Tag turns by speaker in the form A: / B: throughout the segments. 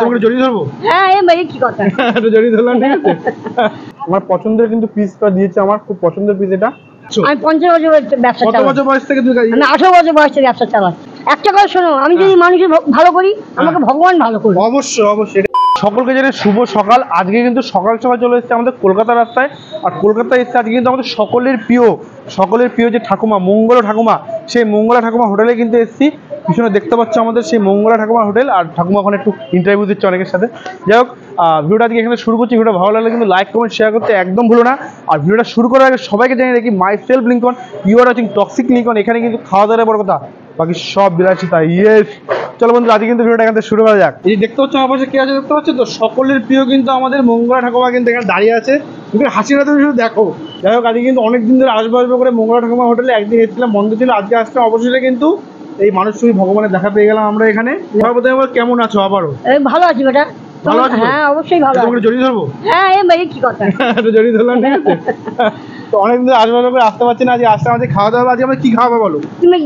A: তোমাকে জড়িয়ে ধরবো?
B: হ্যাঁ এই ভাই কি কথা
A: তো জড়িয়ে ধরলাম, ঠিক আছে। আমার পছন্দের কিন্তু পিসটা দিয়েছে, আমার খুব পছন্দের পিস এটা।
B: আমি 50 বছর ব্যবসা চালাই।
A: কত বছর বয়স থেকে তুমি
B: আমি 18 বছর বয়স থেকে ব্যবসা চালাই। একটা কথা শোনো, আমি যদি মানুষের ভালো করি, আমাকে ভগবান ভালো করবে।
A: অবশ্যই অবশ্যই। সকলকে জানাই শুভ সকাল। আজকে কিন্তু সকাল সকাল চলে এসেছে আমাদের কলকাতা রাস্তায়। আর কলকাতায় এসেছে আজকে কিন্তু আমাদের সকলের প্রিয় যে ঠাকুমা, মঙ্গলা ঠাকুমা, সেই মঙ্গলা ঠাকুমা হোটেলে কিন্তু এসেছি। পিছনে দেখতে পাচ্ছ আমাদের সেই মঙ্গলা ঠাকুমা হোটেল। আর ঠাকুমা ওখানে একটু ইন্টারভিউ দিচ্ছে অনেকের সাথে। যাই হোক, ভিডিওটা আজকে এখানে শুরু করছি। ভিডিওটা ভালো লাগলে কিন্তু লাইক কমেন্ট শেয়ার করতে একদম ভুলো না। আর ভিডিওটা শুরু করার আগে সবাইকে জানিয়ে রাখি, myself Lincoln, you are watching toxic Lincoln. এখানে কিন্তু খাওয়া দাওয়ার বড় কথা, বাকি সব বিলাসিতা। ইয়েস, চলো বন্ধু আজকে কিন্তু ভিডিওটা এখান থেকে শুরু করা যাক। এই দেখতে পাচ্ছ আমার পাশে কে আছে, দেখতে পাচ্ছ তো, সকলের প্রিয় কিন্তু আমাদের মঙ্গলা ঠাকুমা কিন্তু এখানে দাঁড়িয়ে আছে। কিন্তু হাসিটা তুমি শুধু দেখো। যাই হোক, আজকে কিন্তু অনেকদিন ধরে আসবো করে মঙ্গলা ঠাকুমা হোটেলে। একদিন এসেছিলাম, বন্ধ ছিল, আজকে আসলে অবশ্যই কিন্তু এই মানুষ ছবি ভগবানের দেখা পেয়ে গেলাম আমরা এখানে। এবার কেমন আছো? আবারও
B: ভালো আছি বেটা।
A: ভালো আছো?
B: হ্যাঁ অবশ্যই ভালো।
A: তোমাকে জড়িয়ে ধরবো?
B: হ্যাঁ এই ভাই কি কথা
A: তো জড়িয়ে ধরলাম, ঠিক আছে। তো অনেকদিন ধরে আসবো করে আসতে পারছি না, আজকে আসতে আমাদের খাওয়া দাওয়া। আজকে আমরা কি খাওয়াবো বলো?
B: তুমি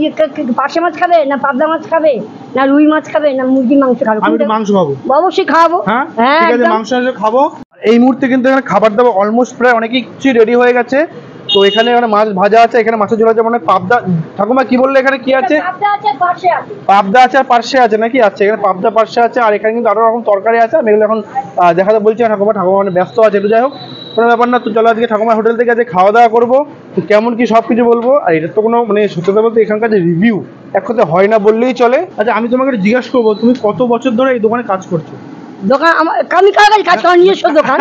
B: পার্শে মাছ খাবে, না পাবদা মাছ খাবে, না রুই মাছ খাবে, না মুরগির মাংস খাবে?
A: আমি একটু মাংস খাবো।
B: অবশ্যই খাওয়াবো।
A: হ্যাঁ
B: হ্যাঁ
A: ঠিক আছে, মাংস খাবো। এই মুহূর্তে কিন্তু এখানে খাবার দাবার অলমোস্ট প্রায় অনেক কিছু রেডি হয়ে গেছে। তো এখানে মাছ ভাজা আছে, এখানে মাছের ঝোল আছে, মানে পাবদা। ঠাকুমা কি বললে এখানে কি আছে? পাবদা আছে আর পার্শে আছে নাকি? আছে এখানে পাবদা পার্শে আছে। আর এখানে কিন্তু আরো রকম তরকারি আছে। আমি এগুলো এখন দেখাতে বলছি না ঠাকুমা মানে ব্যস্ত আছে একটু। যাই হোক, কোনো ব্যাপার না। তো চলো আজকে ঠাকুমা হোটেল থেকে আজকে খাওয়া দাওয়া করবো। তো কেমন কি সব কিছু বলবো। আর এটা তো কোনো মানে সত্যতা বলতে এখানকার যে রিভিউ এক কথা হয় না বললেই চলে। আচ্ছা আমি তোমাকে জিজ্ঞাসা করবো, তুমি কত বছর ধরে এই দোকানে কাজ করছো?
B: দোকান আমি কাজ করি, নিজস্ব দোকান।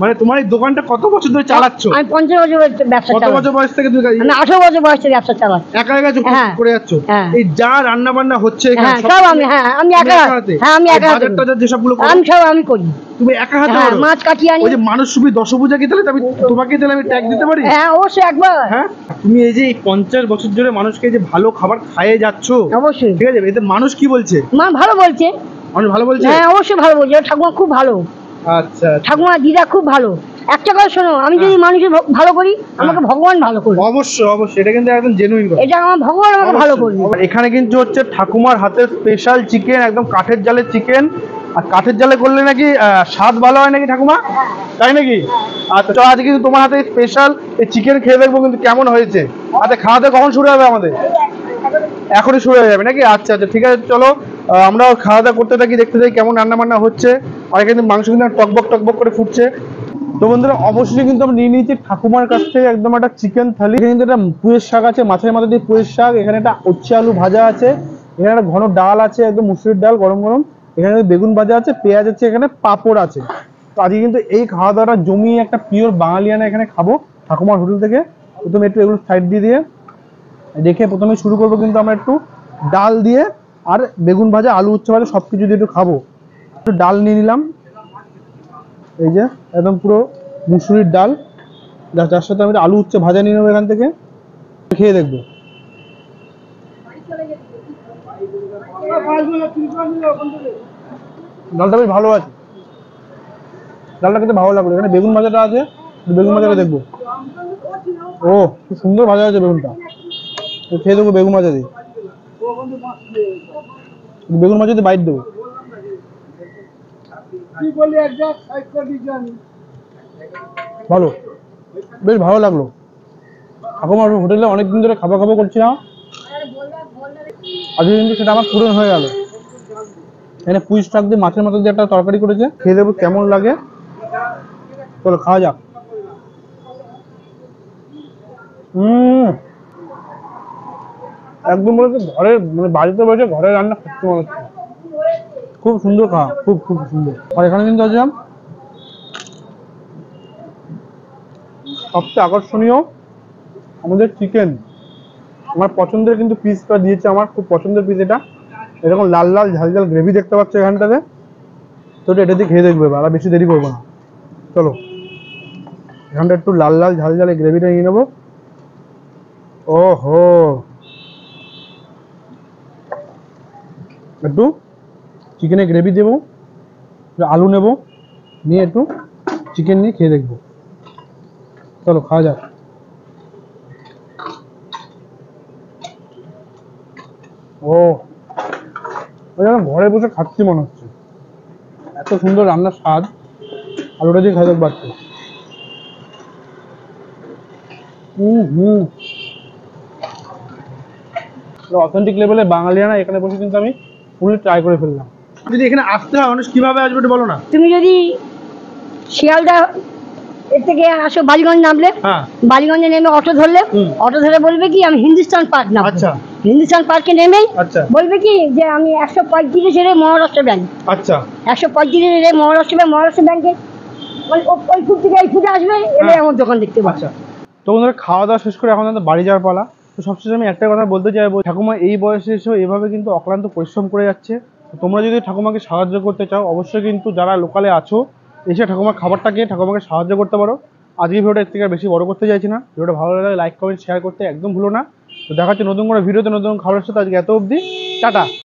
A: মানে তোমার এই দোকানটা কত বছর ধরে চালাচ্ছো?
B: আমি 50 বছর ব্যবসা চালাই।
A: কত বছর বয়স থেকে তুমি?
B: আমি 18 বছর বয়স থেকে ব্যবসা চালাই।
A: একা একা করে যাচ্ছ? এই যা রান্না বান্না হচ্ছে এখানে
B: সব আমি, আমি একা। হ্যাঁ আমি একা হাতে,
A: বাজার টাজার যেসবগুলো
B: আমি সব আমি করি।
A: তুমি একা হাতে করো?
B: মাছ কাটিয়ে আনি।
A: ওই যে মানুষ ছবি দশভুজা কি, তাহলে তোমাকে তাহলে আমি ট্যাগ দিতে পারি?
B: হ্যাঁ অবশ্যই একবার।
A: হ্যাঁ, তুমি এই যে 50 বছর ধরে মানুষকে যে ভালো খাবার খাইয়ে যাচ্ছ,
B: অবশ্যই
A: ঠিক আছে, এতে মানুষ কি বলছে?
B: মা ভালো বলছে।
A: মানুষ ভালো বলছে?
B: হ্যাঁ অবশ্যই ভালো বলছে, ঠাকুমা খুব ভালো।
A: আচ্ছা,
B: ঠাকুমা দিদা খুব ভালো। একটা কথা শোনো, আমি যদি মানুষের ভালো করি, আমাকে ভগবান ভালো করবে।
A: অবশ্যই অবশ্যই, এটা কিন্তু একদম জেনুইন কথা।
B: এটা আমার ভগবান আমাকে ভালো করবে।
A: এখানে কিন্তু হচ্ছে ঠাকুমার হাতের স্পেশাল চিকেন, একদম কাঠের জালের চিকেন। আর কাঠের জালে করলে নাকি স্বাদ ভালো হয় নাকি ঠাকুমা, তাই নাকি? আচ্ছা আজকে কিন্তু তোমার হাতে স্পেশাল এই চিকেন খেয়ে দেখবো কিন্তু কেমন হয়েছে। আচ্ছা খাওয়া দাওয়া কখন শুরু হবে আমাদের? এখনই শুরু হয়ে যাবে নাকি? আচ্ছা আচ্ছা ঠিক আছে, চলো আমরা খাওয়া দাওয়া করতে থাকি, দেখতে থাকি কেমন রান্না বান্না হচ্ছে। আর এখানে মাংস কিন্তু টকবক করে ফুটছে। তো বন্ধুরা অবশ্যই কিন্তু আমরা নিয়ে নিয়েছি ঠাকুমার কাছ থেকে একদম একটা চিকেন থালি। এখানে কিন্তু একটা পুঁয়ের শাক আছে, মাছের মাথা দিয়ে পুঁয়ের শাক। এখানে একটা উচ্ছে আলু ভাজা আছে। এখানে একটা ঘন ডাল আছে, একদম মুসুরির ডাল গরম গরম। এখানে বেগুন ভাজা আছে, পেঁয়াজ আছে, এখানে পাঁপড় আছে। তো আজকে কিন্তু এই খাওয়া দাওয়াটা জমিয়ে একটা পিওর বাঙালিয়ানা এখানে খাবো ঠাকুমার হোটেল থেকে। প্রথমে একটু এগুলো সাইড দিয়ে রেখে প্রথমে শুরু করবো কিন্তু আমরা একটু ডাল দিয়ে, আর বেগুন ভাজা, আলু উচ্ছে ভাজা সবকিছু দিয়ে একটু খাবো। একটু ডাল নিয়ে নিলাম, এই যে একদম পুরো মুসুরির ডাল, যার সাথে আমি আলু উচ্ছে ভাজা নিয়ে নেবো এখান থেকে, খেয়ে দেখবো। ডালটা বেশ ভালো আছে, ডালটা খেতে ভালো লাগলো। এখানে বেগুন ভাজাটা আছে, বেগুন ভাজাটা দেখবো। ও খুব সুন্দর ভাজা আছে বেগুনটা, খেয়ে দেবো বেগুন ভাজা দিয়ে। বেগুন ভাজা দিয়ে বাইট দেবো। ভালো, বেশ ভালো লাগলো। ঠাকুমার হোটেলে অনেকদিন ধরে খাবো করছি না, আজকে কিন্তু সেটা আমার পূরণ হয়ে গেল। এখানে পুঁই শাক দিয়ে মাছের মাথা দিয়ে একটা তরকারি করেছে, খেয়ে দেবো কেমন লাগে। চলো খাওয়া যাক। একদম বলতে ঘরের মানে বাড়িতে বসে ঘরে রান্না করতে মনে হচ্ছে। খুব সুন্দর খাওয়া, খুব খুব সুন্দর। আর এখানে কিন্তু আছে সবচেয়ে আকর্ষণীয় আমাদের চিকেন। আমার পছন্দের কিন্তু পিসটা দিয়েছে, আমার খুব পছন্দের পিস এটা। এরকম লাল লাল ঝাল ঝাল গ্রেভি দেখতে পাচ্ছ এখানটাতে। তো এটা দিয়ে খেয়ে দেখবে, আর বেশি দেরি করবো না। চলো এখানটা একটু লাল লাল ঝাল ঝাল এই গ্রেভিটা নিয়ে নেবো। ওহো, একটু চিকেনের গ্রেভি দেবো, আলু নেবো, নিয়ে একটু চিকেন নিয়ে খেয়ে দেখবো। চলো খাওয়া যাক। ও ঘরে বসে খাচ্ছি মনে হচ্ছে। এত সুন্দর রান্নার স্বাদ, আলুটা দিয়ে খাই একবার। অথেন্টিক লেভেলে বাঙালিয়ানা এখানে বসে কিন্তু আমি ফুললি ট্রাই করে ফেললাম। যদি এখানে আসতে হয় মানুষ কিভাবে আসবে একটু বলো না।
B: তুমি যদি শিয়ালদা এর থেকে আসো বালিগঞ্জ নামলে,
A: হ্যাঁ
B: বালিগঞ্জে নেমে অটো ধরলে,
A: হুম।
B: অটো ধরে বলবে কি আমি হিন্দুস্তান পার্ক নামবো।
A: আচ্ছা
B: হিন্দুস্তান পার্কে নেমেই
A: আচ্ছা
B: বলবে কি যে আমি 135 এর মহারাষ্ট্র ব্যাংক,
A: আচ্ছা
B: 135 এর মহারাষ্ট্র ব্যাংকে মানে ওই ফুট থেকে এই ফুটে আসবে, এলে
A: হ্যাঁ।
B: আমার দোকান দেখতে পাচ্ছ।
A: আচ্ছা, তো বন্ধুরা খাওয়া দাওয়া শেষ করে এখন আমাদের বাড়ি যাওয়ার পালা। তো সবশেষে আমি একটা কথা বলতে চাইবো, ঠাকুমা এই বয়সে এসেও এভাবে কিন্তু অক্লান্ত পরিশ্রম করে যাচ্ছে। তো তোমরা যদি ঠাকুমাকে সাহায্য করতে চাও অবশ্যই কিন্তু যারা লোকালে আছো এসে ঠাকুমার খাবারটা খেয়ে ঠাকুমাকে সাহায্য করতে পারো। আজকে ভিডিওটা এর থেকে বেশি বড় করতে চাইছি না। ভিডিওটা ভালো লাগলে লাইক কমেন্ট শেয়ার করতে একদম ভুলো না। তো দেখা হচ্ছে নতুন কোনো ভিডিওতে নতুন খাবারের সাথে। আজকে এত অবধি, টাটা।